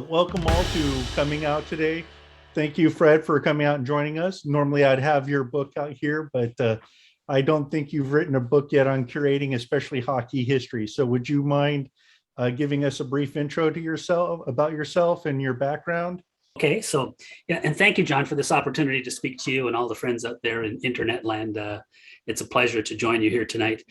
welcome all to coming out today. Thank you, Fred, for coming out and joining us. Normally, I'd have your book out here, but I don't think you've written a book yet on curating, especially hockey history. So, would you mind giving us a brief intro to yourself, about yourself and your background? Okay, so yeah, and thank you, John, for this opportunity to speak to you and all the friends out there in internet land. It's a pleasure to join you here tonight.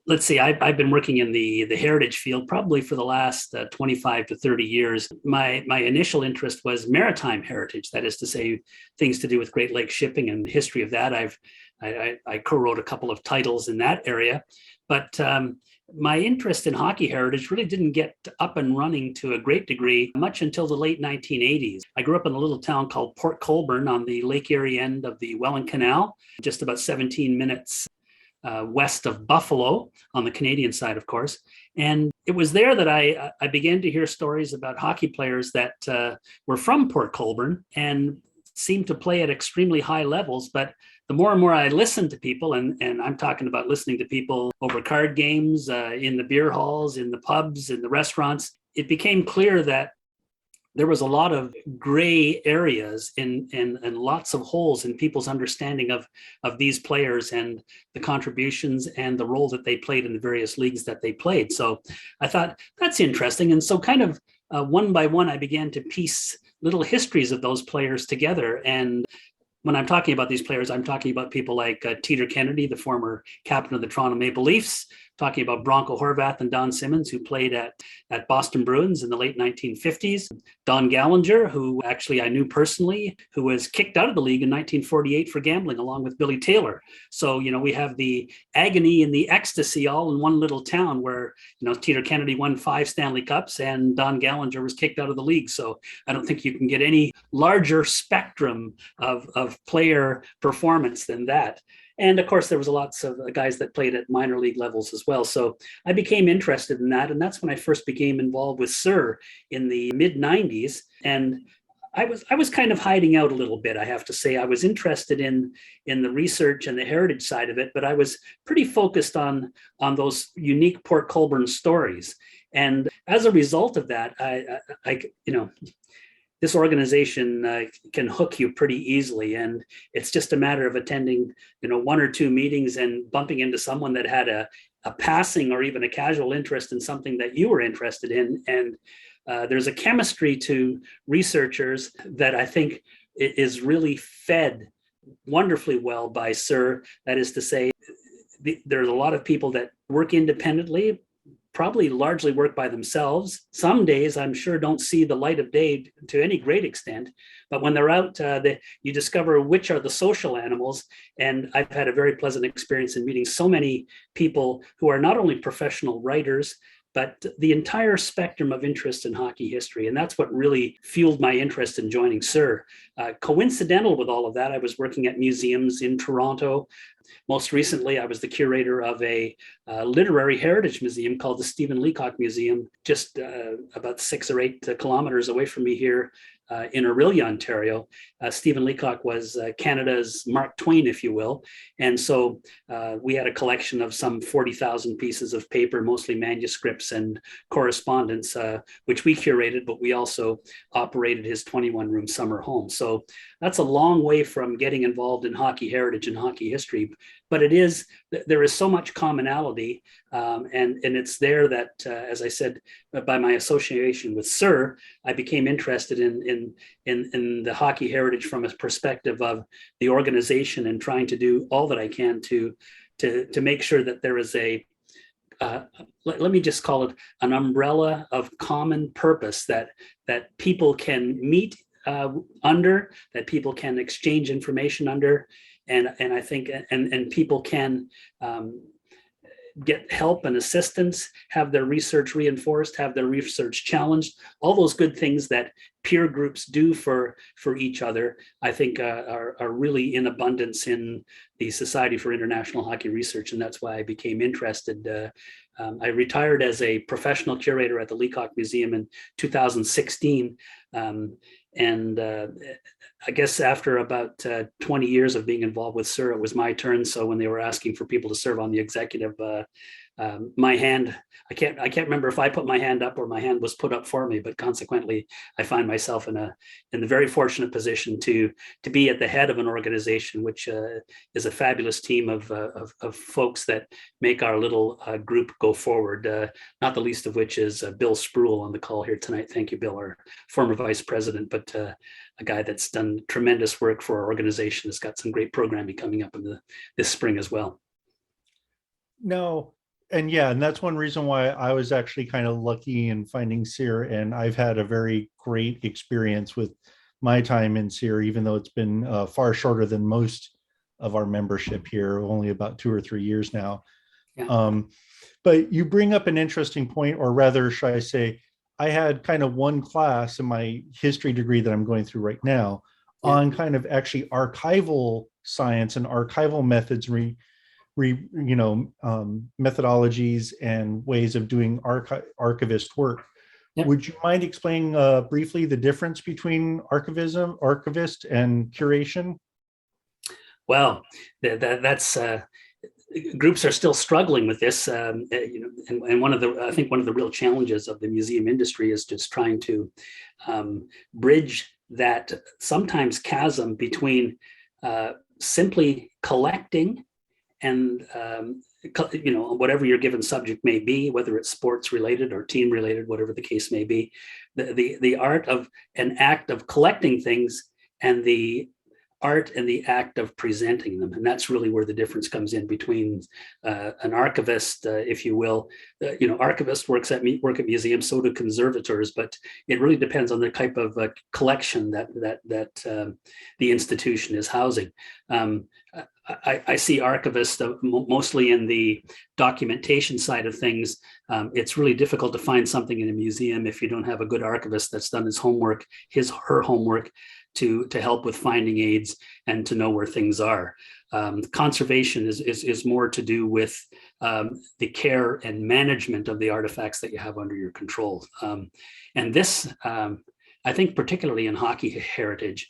Let's see, I've been working in the heritage field probably for the last 25 to 30 years. My initial interest was maritime heritage, that is to say, things to do with Great Lakes shipping and the history of that. I co-wrote a couple of titles in that area, but my interest in hockey heritage really didn't get up and running to a great degree much until the late 1980s. I grew up in a little town called Port Colborne on the Lake Erie end of the Welland Canal, just about 17 minutes west of Buffalo on the Canadian side, of course. And it was there that I began to hear stories about hockey players that were from Port Colborne and seemed to play at extremely high levels. But the more and more I listened to people, and I'm talking about listening to people over card games, in the beer halls, in the pubs, in the restaurants, it became clear that there was a lot of gray areas and lots of holes in people's understanding of these players and the contributions and the role that they played in the various leagues that they played. So I thought that's interesting. And so kind of one by one, I began to piece little histories of those players together. And when I'm talking about these players, I'm talking about people like Teeter Kennedy, the former captain of the Toronto Maple Leafs, talking about Bronco Horvath and Don Simmons, who played at Boston Bruins in the late 1950s. Don Gallinger, who actually I knew personally, who was kicked out of the league in 1948 for gambling, along with Billy Taylor. So, we have the agony and the ecstasy all in one little town where, Teeter Kennedy won 5 Stanley Cups and Don Gallinger was kicked out of the league. So I don't think you can get any larger spectrum of player performance than that. And of course, there was lots of guys that played at minor league levels as well. So I became interested in that. And that's when I first became involved with SIHR in the mid 90s. And I was kind of hiding out a little bit, I have to say. I was interested in the research and the heritage side of it, but I was pretty focused on those unique Port Colborne stories. And as a result of that, I this organization can hook you pretty easily, and it's just a matter of attending, 1 or 2 meetings and bumping into someone that had a passing or even a casual interest in something that you were interested in. And there's a chemistry to researchers that I think is really fed wonderfully well by SIHR. That is to say, there's a lot of people that work independently, probably largely work by themselves. Some days, I'm sure, don't see the light of day to any great extent. But when they're out, you discover which are the social animals. And I've had a very pleasant experience in meeting so many people who are not only professional writers, but the entire spectrum of interest in hockey history. And that's what really fueled my interest in joining SIHR. Coincidental with all of that, I was working at museums in Toronto. Most recently, I was the curator of a literary heritage museum called the Stephen Leacock Museum, just about 6 or 8 kilometers away from me here in Orillia, Ontario. Stephen Leacock was Canada's Mark Twain, if you will. And so we had a collection of some 40,000 pieces of paper, mostly manuscripts and correspondence, which we curated, but we also operated his 21-room summer home. So that's a long way from getting involved in hockey heritage and hockey history. But there is so much commonality, and it's there that, as I said, by my association with SIHR, I became interested in the hockey heritage from a perspective of the organization and trying to do all that I can to make sure that there is let me just call it an umbrella of common purpose that people can meet under, that people can exchange information under. And I think and people can get help and assistance, have their research reinforced, have their research challenged, all those good things that peer groups do for each other, I think are really in abundance in the Society for International Hockey Research. And that's why I became interested. I retired as a professional curator at the Leacock Museum in 2016. And I guess after about 20 years of being involved with SIHR, it was my turn. So when they were asking for people to serve on the executive, my hand, I can't remember if I put my hand up or my hand was put up for me, but consequently, I find myself in the very fortunate position to be at the head of an organization, which is a fabulous team of folks that make our little group go forward. Not the least of which is Bill Spruill on the call here tonight. Thank you, Bill, our former vice president, but a guy that's done tremendous work for our organization. Has got some great programming coming up in this spring as well. No. And yeah, and that's one reason why I was actually kind of lucky in finding SIHR, and I've had a very great experience with my time in SIHR, even though it's been far shorter than most of our membership here, only about 2 or 3 years now. Yeah. But you bring up an interesting point, or rather, should I say, I had kind of one class in my history degree that I'm going through right now on kind of actually archival science and archival methods, methodologies and ways of doing archivist work. Yep. Would you mind explaining briefly the difference between archivist, and curation? Well, that's groups are still struggling with this, and I think one of the real challenges of the museum industry is just trying to bridge that sometimes chasm between simply collecting and whatever your given subject may be, whether it's sports related or team related, whatever the case may be, the art of an act of collecting things and the art and the act of presenting them. And that's really where the difference comes in between an archivist, if you will. Archivists work at museums, so do conservators, but it really depends on the type of collection that the institution is housing. I see archivists mostly in the documentation side of things. It's really difficult to find something in a museum if you don't have a good archivist that's done his her homework to help with finding aids and to know where things are. Conservation is more to do with the care and management of the artifacts that you have under your control. And this, I think particularly in hockey heritage,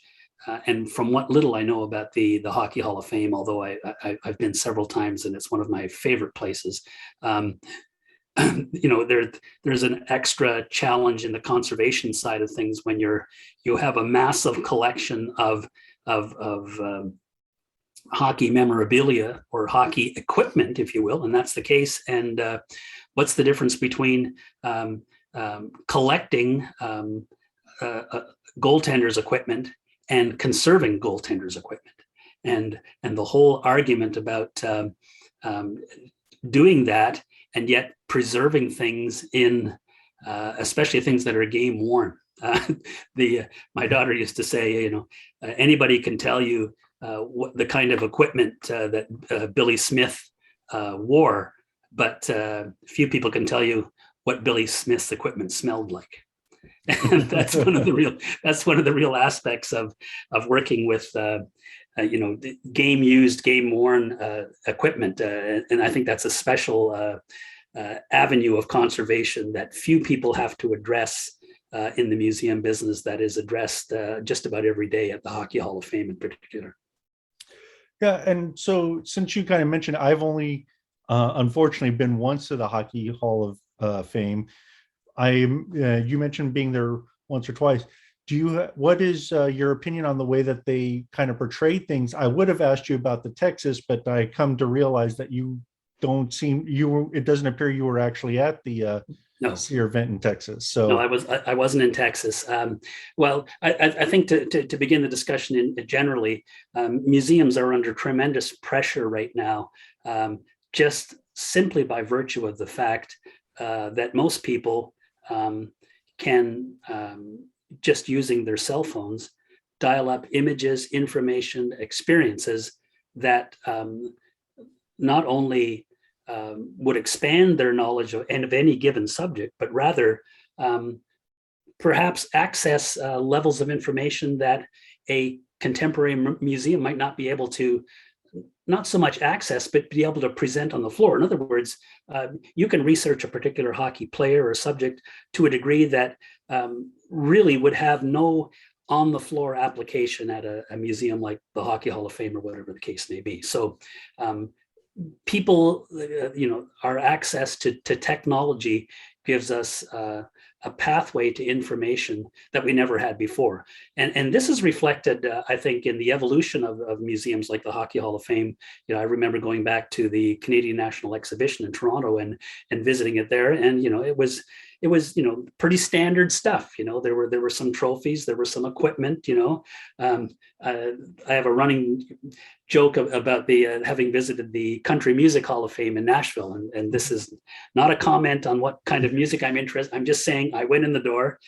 and from what little I know about the Hockey Hall of Fame, although I've been several times and it's one of my favorite places, there's an extra challenge in the conservation side of things when you have a massive collection of hockey memorabilia or hockey equipment, if you will, and that's the case. And what's the difference between collecting goaltenders' equipment and conserving goaltenders' equipment? And the whole argument about doing that and yet preserving things in, especially things that are game worn. My daughter used to say, anybody can tell you what the kind of equipment that Billy Smith wore, but few people can tell you what Billy Smith's equipment smelled like. And that's one of the real aspects of working with game used, game worn equipment, and I think that's a special avenue of conservation that few people have to address in the museum business that is addressed just about every day at the Hockey Hall of Fame in particular. Yeah, and so since you kind of mentioned, I've only unfortunately been once to the Hockey Hall of Fame. You mentioned being there once or twice. What is your opinion on the way that they kind of portray things? I would have asked you about the Texas, but I come to realize that it doesn't appear you were actually at the SIHR event in Texas. So no, I wasn't in Texas. Well, I think to begin the discussion generally, museums are under tremendous pressure right now, just simply by virtue of the fact that most people can, just using their cell phones, dial up images, information, experiences that not only would expand their knowledge of any given subject, but rather perhaps access levels of information that a contemporary museum might not be able to, not so much access, but be able to present on the floor. In other words, you can research a particular hockey player or subject to a degree that really would have no on the floor application at a museum like the Hockey Hall of Fame or whatever the case may be. So people, our access to technology gives us a pathway to information that we never had before. And this is reflected, I think, in the evolution of museums like the Hockey Hall of Fame. I remember going back to the Canadian National Exhibition in Toronto and visiting it there. And, it was pretty standard stuff. There were some trophies, there was some equipment. I have a running joke about the having visited the Country Music Hall of Fame in Nashville, and this is not a comment on what kind of music I'm interested. I'm just saying I went in the door,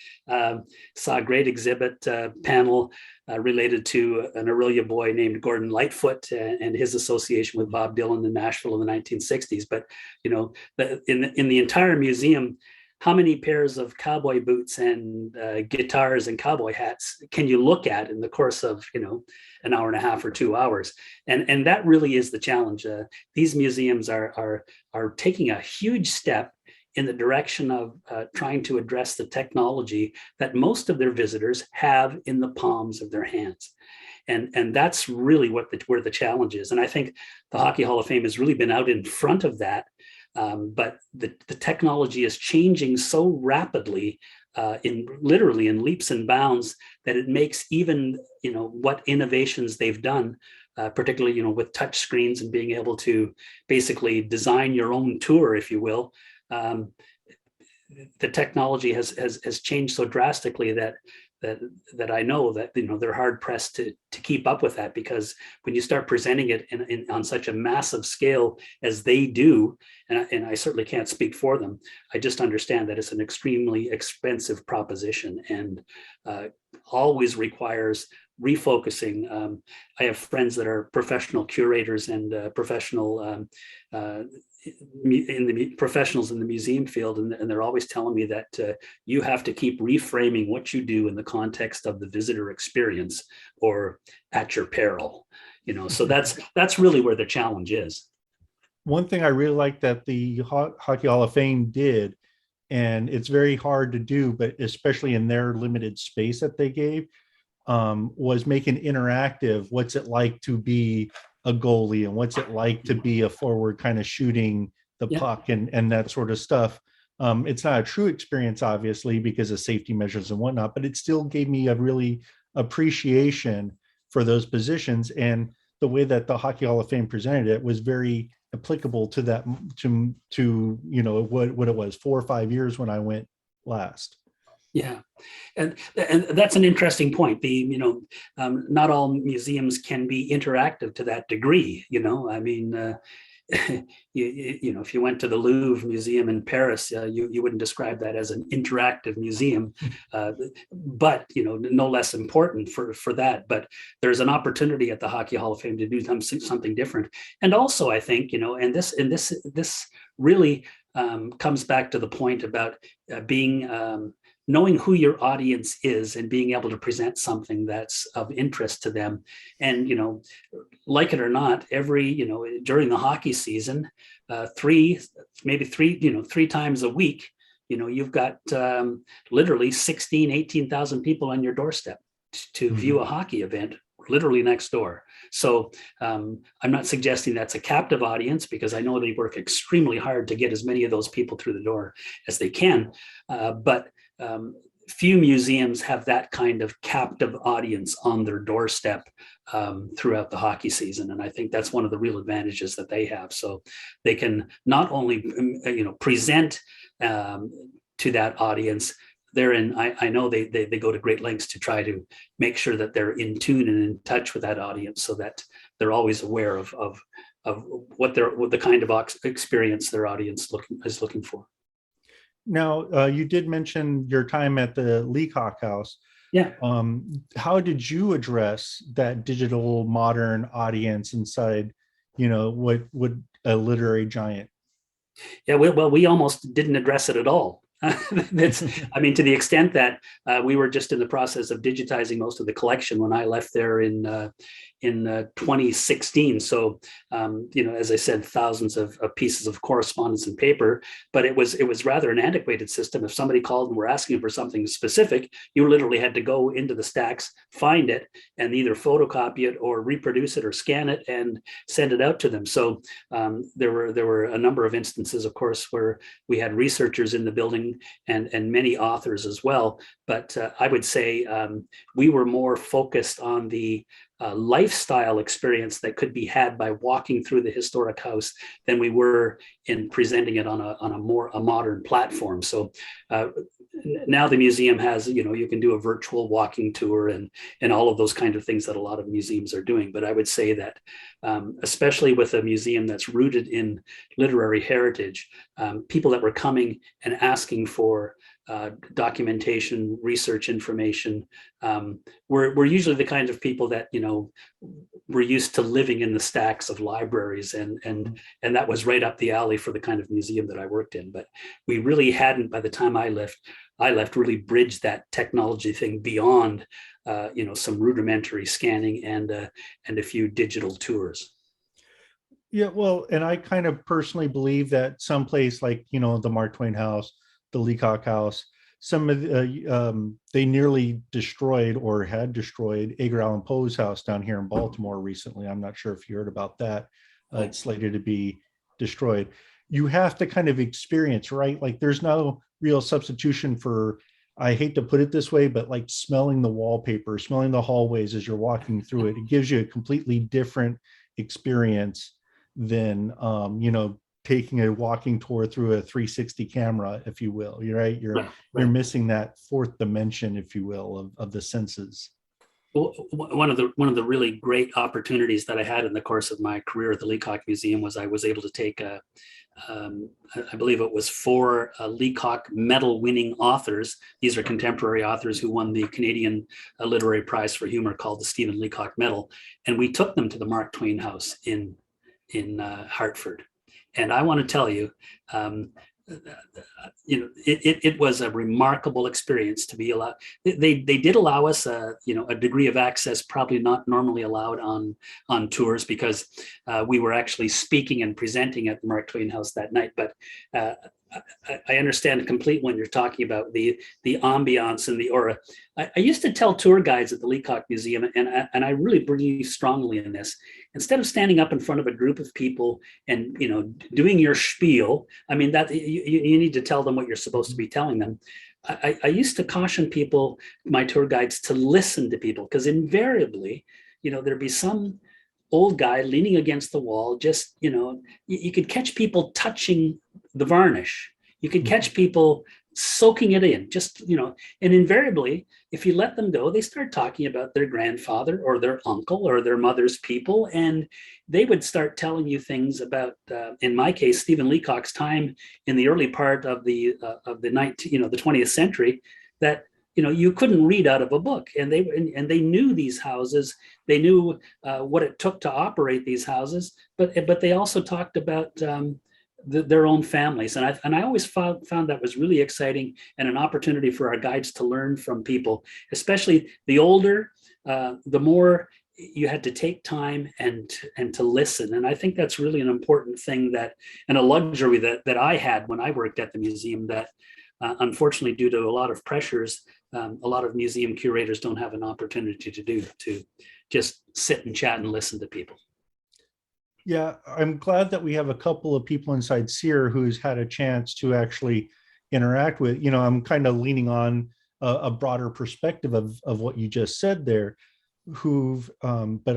saw a great exhibit panel related to an Aurelia boy named Gordon Lightfoot and his association with Bob Dylan in Nashville in the 1960s. But in the entire museum, how many pairs of cowboy boots and guitars and cowboy hats can you look at in the course of an hour and a half or 2 hours? And that really is the challenge. These museums are taking a huge step in the direction of trying to address the technology that most of their visitors have in the palms of their hands. And that's really where the challenge is. And I think the Hockey Hall of Fame has really been out in front of that. But the technology is changing so rapidly, literally in leaps and bounds, that it makes even what innovations they've done, particularly with touch screens and being able to basically design your own tour, if you will. The technology has changed so drastically that I know that they're hard pressed to keep up with that, because when you start presenting it on such a massive scale as they do, and I certainly can't speak for them, I just understand that it's an extremely expensive proposition and always requires refocusing. I have friends that are professional curators and professional professionals in the museum field, and they're always telling me that you have to keep reframing what you do in the context of the visitor experience or at your peril. So that's really where the challenge is. One thing I really like that the Hockey Hall of Fame did, and it's very hard to do, but especially in their limited space that they gave, was make an interactive. What's it like to be a goalie, and what's it like to be a forward, kind of shooting the puck and that sort of stuff. It's not a true experience, obviously, because of safety measures and whatnot, but it still gave me a really appreciation for those positions. And the way that the Hockey Hall of Fame presented it was very applicable to that, to what it was 4 or 5 years when I went last. Yeah, and that's an interesting point. Not all museums can be interactive to that degree. I mean, if you went to the Louvre Museum in Paris, you wouldn't describe that as an interactive museum, but no less important for that. But there's an opportunity at the Hockey Hall of Fame to do something different. And also, I think and this really comes back to the point about being knowing who your audience is and being able to present something that's of interest to them. And, like it or not, during the hockey season, three times a week, you've got literally 18,000 people on your doorstep to view a hockey event literally next door. So I'm not suggesting that's a captive audience, because I know they work extremely hard to get as many of those people through the door as they can. But few museums have that kind of captive audience on their doorstep throughout the hockey season. And I think that's one of the real advantages that they have. So they can not only, present to that audience, I know they go to great lengths to try to make sure that they're in tune and in touch with that audience, so that they're always aware of what the kind of experience their audience is looking for. Now, you did mention your time at the Leacock House. Yeah. How did you address that digital modern audience inside, what a literary giant? Yeah, well, we almost didn't address it at all. That's, I mean, to the extent that we were just in the process of digitizing most of the collection when I left there in 2016. So, as I said, thousands of pieces of correspondence and paper, but it was rather an antiquated system. If somebody called and were asking for something specific, you literally had to go into the stacks, find it, and either photocopy it or reproduce it or scan it and send it out to them. So there were a number of instances, of course, where we had researchers in the building and many authors as well. But I would say we were more focused on the lifestyle experience that could be had by walking through the historic house than we were in presenting it on a modern platform. So now the museum has, you can do a virtual walking tour and all of those kind of things that a lot of museums are doing. But I would say that especially with a museum that's rooted in literary heritage, people that were coming and asking for documentation, research information, we're usually the kind of people that were used to living in the stacks of libraries, and that was right up the alley for the kind of museum that I worked in. But we really hadn't, by the time I left, really bridged that technology thing beyond some rudimentary scanning and a few digital tours. Yeah, well, and I kind of personally believe that someplace like, the Mark Twain House, the Leacock House, some of they nearly destroyed or had destroyed Edgar Allan Poe's house down here in Baltimore recently. I'm not sure if you heard about that. It's slated to be destroyed. You have to kind of experience, right? Like there's no real substitution for, I hate to put it this way, but like smelling the wallpaper, smelling the hallways as you're walking through it. It gives you a completely different experience than taking a walking tour through a 360 camera, if you will. You're right. You're missing that fourth dimension, if you will, of the senses. Well, one of the really great opportunities that I had in the course of my career at the Leacock Museum was I was able to take I believe it was 4 Leacock medal-winning authors. These are contemporary authors who won the Canadian Literary Prize for Humor, called the Stephen Leacock Medal, and we took them to the Mark Twain House in Hartford. And I want to tell you, it was a remarkable experience to be allowed. They did allow us a degree of access probably not normally allowed on tours, because we were actually speaking and presenting at the Mark Twain House that night. But I understand completely when you're talking about the ambiance and the aura. I used to tell tour guides at the Leacock Museum, and I really believe strongly in this. Instead of standing up in front of a group of people and doing your spiel, I mean that you need to tell them what you're supposed to be telling them. I used to caution people, my tour guides, to listen to people, because invariably, there'd be some old guy leaning against the wall, just you could catch people touching the varnish. You could catch people soaking it in, just and invariably, if you let them go, they start talking about their grandfather or their uncle or their mother's people, and they would start telling you things about, in my case, Stephen Leacock's time in the early part of the 20th century, that you couldn't read out of a book. And they knew these houses. They knew what it took to operate these houses, but they also talked about their own families. And I always found that was really exciting and an opportunity for our guides to learn from people, especially the older, the more you had to take time and to listen. And I think that's really an important thing, and a luxury that I had when I worked at the museum, that unfortunately, due to a lot of pressures, a lot of museum curators don't have an opportunity to just sit and chat and listen to people. Yeah, I'm glad that we have a couple of people inside SIHR who's had a chance to actually interact with, I'm kind of leaning on a broader perspective of what you just said there, but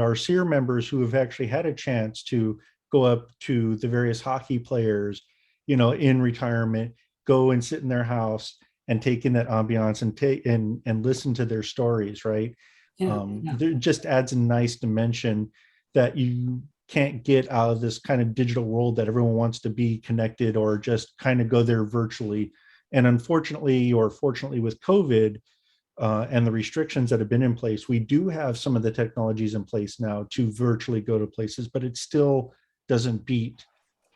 our SIHR members who have actually had a chance to go up to the various hockey players, in retirement, go and sit in their house and take in that ambiance and listen to their stories, right? It just adds a nice dimension that you can't get out of this kind of digital world that everyone wants to be connected or just kind of go there virtually. And unfortunately, or fortunately, with COVID and the restrictions that have been in place, we do have some of the technologies in place now to virtually go to places, but it still doesn't beat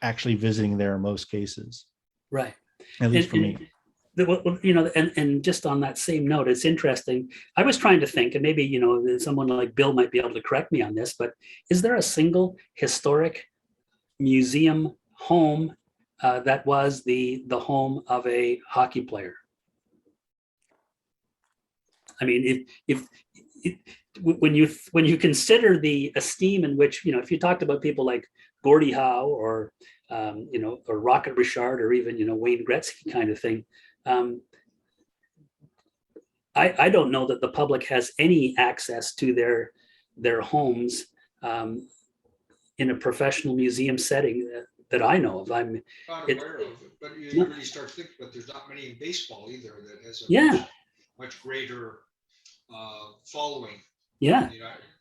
actually visiting there in most cases. Right. At least for me. And just on that same note, it's interesting. I was trying to think, and maybe, someone like Bill might be able to correct me on this, but is there a single historic museum home that was the home of a hockey player? I mean, if when you consider the esteem in which, if you talked about people like Gordie Howe or or Rocket Richard or even Wayne Gretzky kind of thing, I don't know that the public has any access to their homes in a professional museum setting that I know of. I'm not aware of it, but you really start thinking, but there's not many in baseball either that has a much greater following. Yeah.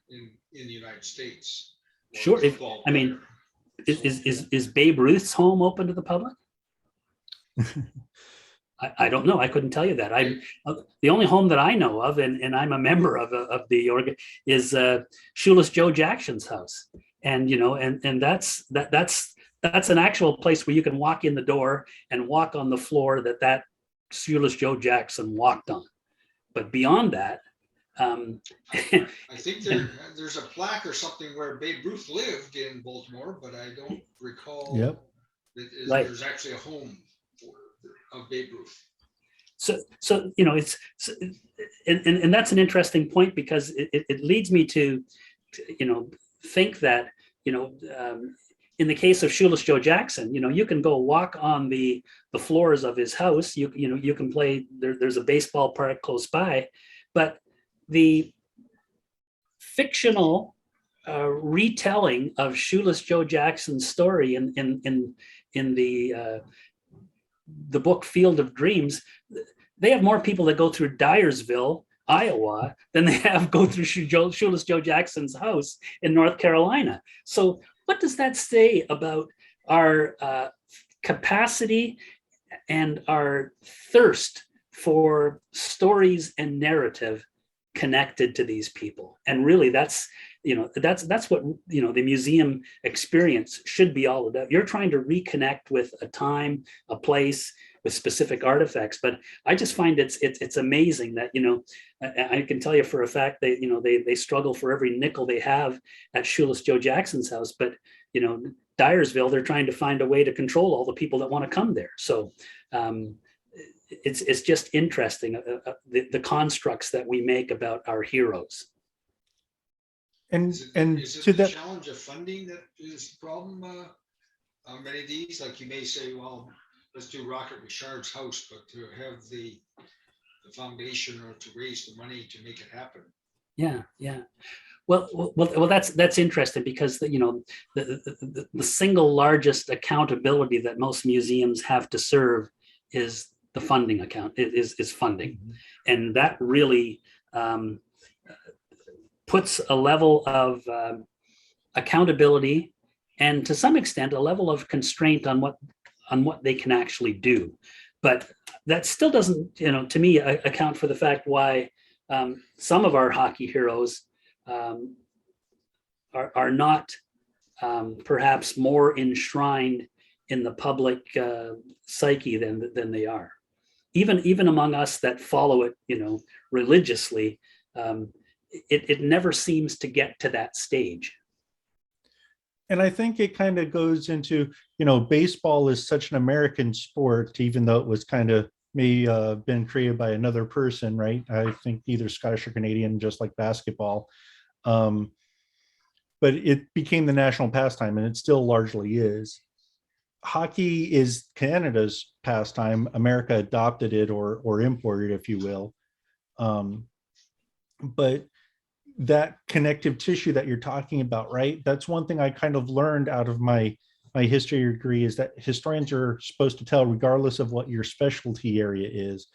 In the United States. Sure. Is Babe Ruth's home open to the public? I don't know. I couldn't tell you that. The only home that I know of, and I'm a member of the organ, is Shoeless Joe Jackson's house, and that's an actual place where you can walk in the door and walk on the floor that Shoeless Joe Jackson walked on. But beyond that, I think there's a plaque or something where Babe Ruth lived in Baltimore, but I don't recall that there's actually a home of Babe Ruth. So it's and that's an interesting point, because it leads me to think that in the case of Shoeless Joe Jackson, you can go walk on the floors of his house. You can play. There's a baseball park close by, but the fictional retelling of Shoeless Joe Jackson's story in the book Field of Dreams, they have more people that go through Dyersville, Iowa, than they have go through Shoeless Joe Jackson's house in North Carolina. So what does that say about our capacity and our thirst for stories and narrative connected to these people? And really, that's what the museum experience should be all about. You're trying to reconnect with a time, a place, with specific artifacts. But I just find it's amazing that I can tell you for a fact they struggle for every nickel they have at Shoeless Joe Jackson's house. But Dyersville, they're trying to find a way to control all the people that want to come there. So it's just interesting, the constructs that we make about our heroes. Is it the challenge of funding that is the problem on many of these? Like, you may say, well, let's do Rocket Richard's house, but to have the foundation or to raise the money to make it happen. Yeah. Well, that's interesting, because the single largest accountability that most museums have to serve is the funding account. Is funding, mm-hmm. And that really puts a level of accountability, and to some extent a level of constraint on what they can actually do. But that still doesn't, to me, account for the fact why some of our hockey heroes are not perhaps more enshrined in the public psyche than they are. Even among us that follow it, religiously, it never seems to get to that stage. And I think it kind of goes into, baseball is such an American sport, even though it was kind of been created by another person, right? I think either Scottish or Canadian, just like basketball. But it became the national pastime, and it still largely is. Hockey is Canada's pastime. America adopted it or imported it, if you will. But that connective tissue that you're talking about, right? That's one thing I kind of learned out of my history degree, is that historians are supposed to tell, regardless of what your specialty area is,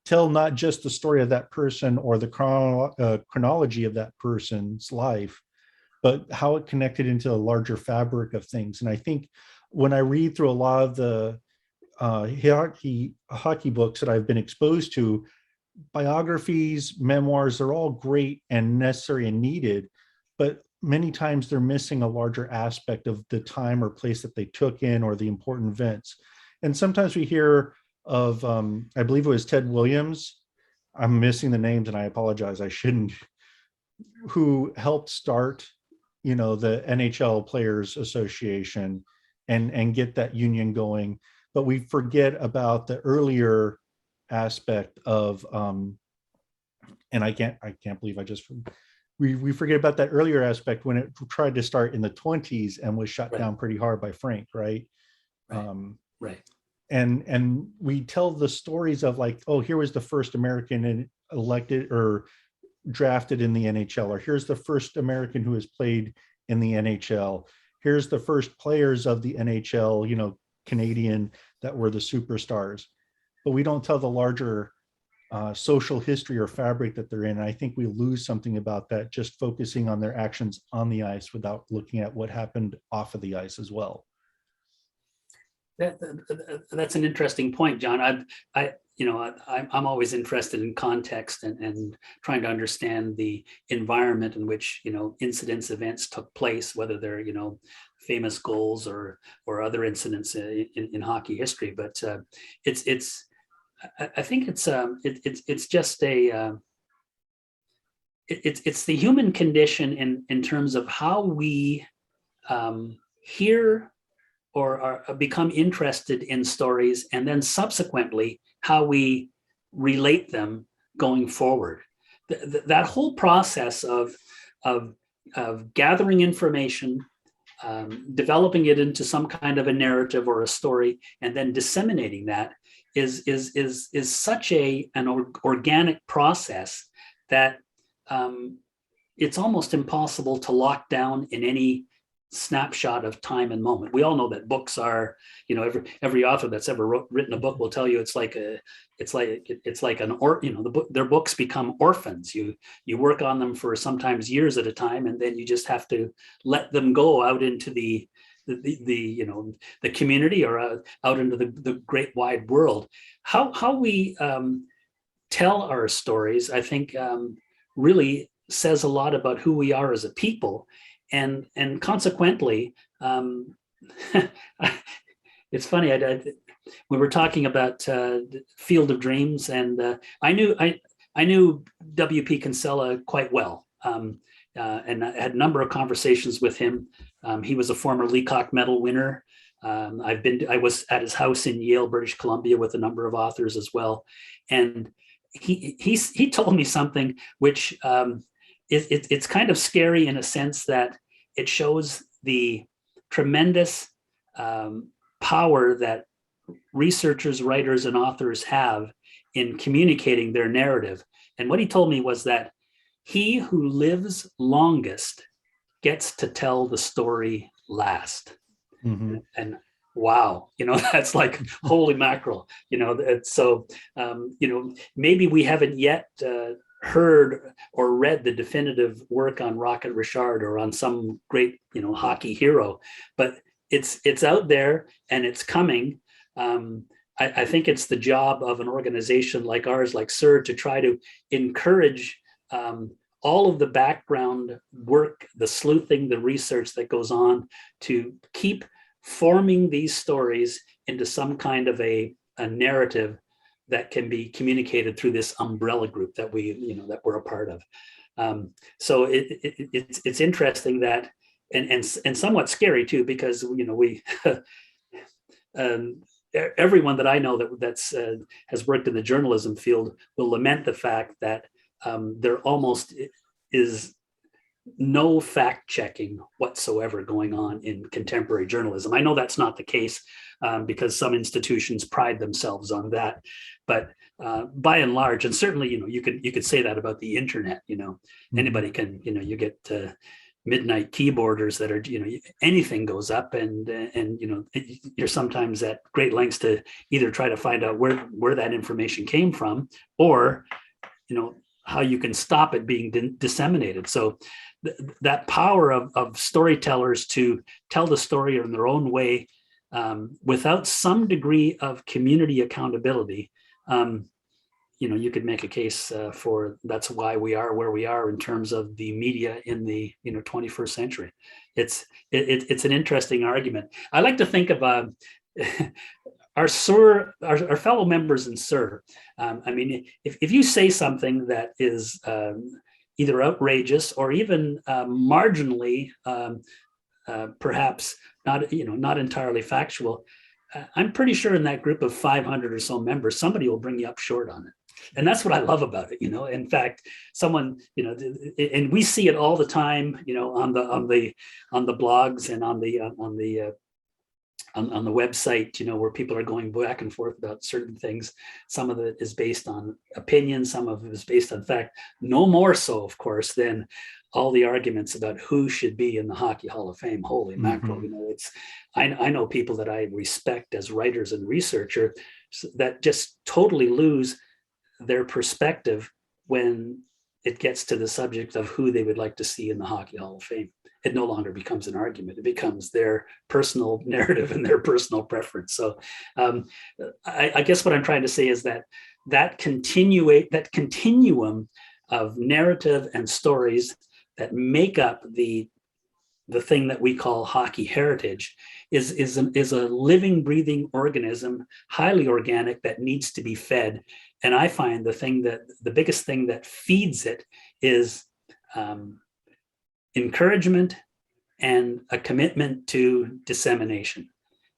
tell not just the story of that person or the chronology of that person's life, but how it connected into the larger fabric of things. And I think when I read through a lot of the hockey books that I've been exposed to, biographies, memoirs, they're all great and necessary and needed, but many times they're missing a larger aspect of the time or place that they took in, or the important events. And sometimes we hear of I believe it was Ted Williams. I'm missing the names and I apologize. I shouldn't. Who helped start, the NHL Players Association and get that union going. But we forget about the earlier aspect of and I can't believe I just we forget about that earlier aspect when it tried to start in the 20s and was shut Right. down pretty hard by Frank, right? Right. And we tell the stories of like, oh, here was the first American elected or drafted in the NHL, or here's the first American who has played in the NHL. Here's the first players of the NHL, Canadian, that were the superstars. But we don't tell the larger social history or fabric that they're in. And I think we lose something about that, just focusing on their actions on the ice without looking at what happened off of the ice as well. That's an interesting point, John. I'm always interested in context and trying to understand the environment in which incidents, events took place, whether they're famous goals or other incidents in hockey history. But I think it's just it's the human condition in terms of how we hear or become interested in stories, and then subsequently how we relate them going forward. That whole process of gathering information, developing it into some kind of a narrative or a story, and then disseminating that is such an organic process that it's almost impossible to lock down in any snapshot of time and moment. We all know that books are, every author that's ever written a book will tell you it's like their books become orphans. You work on them for sometimes years at a time, and then you just have to let them go out into the community or out into the great wide world. How we tell our stories, I think, really says a lot about who we are as a people. And consequently, it's funny. We were talking about Field of Dreams, and I knew W.P. Kinsella quite well, and I had a number of conversations with him. He was a former Leacock Medal winner. I was at his house in Yale, British Columbia, with a number of authors as well, and he told me something which. It's kind of scary in a sense that it shows the tremendous power that researchers, writers, and authors have in communicating their narrative. And what he told me was that he who lives longest gets to tell the story last. Mm-hmm. And wow, that's like holy mackerel. So maybe we haven't yet heard or read the definitive work on Rocket Richard or on some great hockey hero, but it's out there and it's coming. I think it's the job of an organization like ours, like SIHR, to try to encourage all of the background work, the sleuthing, the research that goes on to keep forming these stories into some kind of a narrative that can be communicated through this umbrella group that that we're a part of. So it's interesting that, and somewhat scary too, because we everyone that I know that's has worked in the journalism field will lament the fact that there almost is no fact checking whatsoever going on in contemporary journalism. I know that's not the case because some institutions pride themselves on that, but by and large, and certainly you could say that about the internet. Anybody can. You get midnight keyboarders that are anything goes up, and you're sometimes at great lengths to either try to find out where that information came from, or how you can stop it being disseminated. So that power of storytellers to tell the story in their own way without some degree of community accountability, you could make a case for that's why we are where we are in terms of the media in the 21st century. It's an interesting argument. I like to think of our SIHR, our fellow members in SIHR, I mean, if you say something that is either outrageous or even marginally, perhaps not entirely factual, I'm pretty sure in that group of 500 or so members, somebody will bring you up short on it. And that's what I love about it. In fact, someone, and we see it all the time, on the blogs and on the website, where people are going back and forth about certain things. Some of it is based on opinion, some of it is based on fact, no more so, of course, than all the arguments about who should be in the Hockey Hall of Fame. Holy mackerel, I know people that I respect as writers and researchers that just totally lose their perspective when it gets to the subject of who they would like to see in the Hockey Hall of Fame. It no longer becomes an argument. It becomes their personal narrative and their personal preference. So I guess what I'm trying to say is that continuum of narrative and stories that make up the thing that we call hockey heritage is a living, breathing organism, highly organic, that needs to be fed. And I find the biggest thing that feeds it is encouragement and a commitment to dissemination.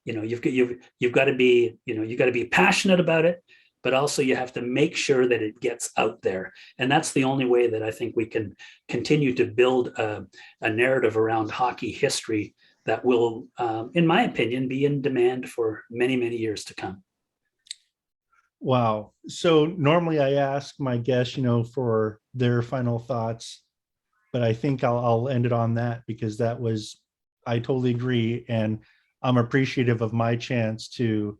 You've got to be passionate about it, but also you have to make sure that it gets out there. And that's the only way that I think we can continue to build a narrative around hockey history that will, in my opinion, be in demand for many, many years to come. Wow. So normally I ask my guests, for their final thoughts, but I think I'll end it on that, because I totally agree. And I'm appreciative of my chance to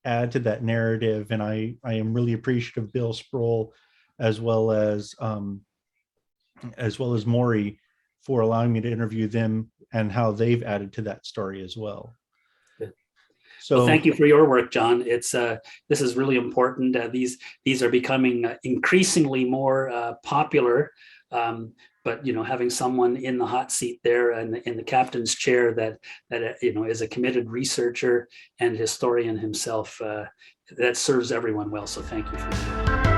add to that narrative. And I am really appreciative of Bill Sproul as well as Maury for allowing me to interview them and how they've added to that story as well. Good. So well, thank you for your work, John. This is really important. These are becoming increasingly more popular. But having someone in the hot seat there and in the captain's chair that is a committed researcher and historian himself, that serves everyone well. So thank you for that.